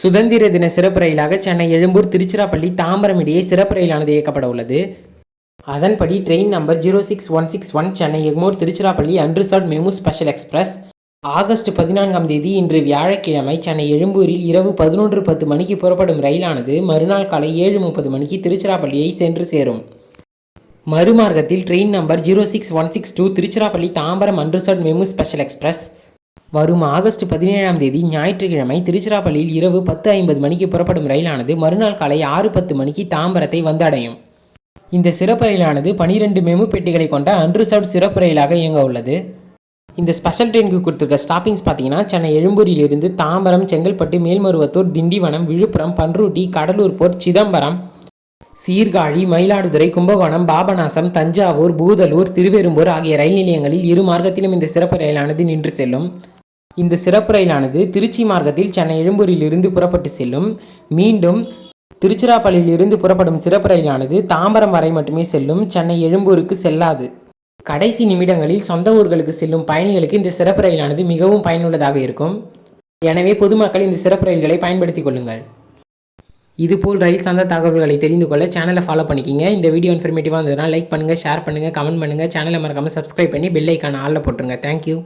சுதந்திர தின சிறப்பு ரயிலாக சென்னை எழும்பூர் திருச்சிராப்பள்ளி தாம்பரம் இடையே சிறப்பு ரயிலானது இயக்கப்பட உள்ளது. அதன்படி train number 06161 Chennai Egmore Tiruchirappalli unreserved MEMU special express August 14ஆம் தேதி இன்று வியாழக்கிழமை சென்னை எழும்பூரில் இரவு 11:10 மணிக்கு புறப்படும் ரயிலானது மறுநாள் காலை 7:30 மணிக்கு திருச்சிராப்பள்ளியை சென்று சேரும். மறுமார்க்கத்தில் train number 06162 Tiruchirappalli Tambaram unreserved MEMU special express வரும் ஆகஸ்ட் 17ஆம் தேதி ஞாயிற்றுக்கிழமை திருச்சிராப்பள்ளியில் இரவு 10:50 மணிக்கு புறப்படும் ரயிலானது மறுநாள் காலை 6:10 மணிக்கு தாம்பரத்தை வந்தடையும். இந்த சிறப்பு ரயிலானது 12 மெமு பெட்டிகளை கொண்ட அன்ரிசர்வ்ட் சிறப்பு ரயிலாக இயங்க உள்ளது. இந்த ஸ்பெஷல் ட்ரெயினுக்கு கொடுத்துருக்க ஸ்டாப்பிங்ஸ் பார்த்தீங்கன்னா சென்னை எழும்பூரிலிருந்து தாம்பரம், செங்கல்பட்டு, மேல்மருவத்தூர், திண்டிவனம், விழுப்புரம், பன்ருட்டி, கடலூர் போர்ட், சிதம்பரம், சீர்காழி, மயிலாடுதுறை, கும்பகோணம், பாபநாசம், தஞ்சாவூர், பூதலூர், திருவெரும்பூர் ஆகிய ரயில் நிலையங்களில் இரு மார்க்கத்திலும் இந்த சிறப்பு ரயிலானது நின்று செல்லும். இந்த சிறப்பு ரயிலானது திருச்சி மார்க்கத்தில் சென்னை எழும்பூரில் இருந்து புறப்பட்டு செல்லும். மீண்டும் திருச்சிராப்பள்ளியில் இருந்து புறப்படும் சிறப்பு ரயிலானது தாம்பரம் வரை மட்டுமே செல்லும். சென்னை எழும்பூருக்கு செல்லாது. கடைசி நிமிடங்களில் சொந்த ஊர்களுக்கு செல்லும் பயணிகளுக்கு இந்த சிறப்பு ரயிலானது மிகவும் பயனுள்ளதாக இருக்கும். எனவே பொதுமக்கள் இந்த சிறப்பு ரயில்களை பயன்படுத்திக் கொள்ளுங்கள். இதுபோல் ரயில் சார்ந்த தகவல்களை தெரிந்து கொள்ள சேனலை ஃபாலோ பண்ணிக்கிங்க. இந்த வீடியோ இன்ஃபர்மேட்டிவாக இருந்ததுன்னா லைக் பண்ணுங்கள், ஷேர் பண்ணுங்கள், கமெண்ட் பண்ணுங்கள். சேனலை மறக்காமல் சப்ஸ்கிரைப் பண்ணி பெல் ஐக்கான ஆளில் போட்டுருங்க. தேங்க்யூ.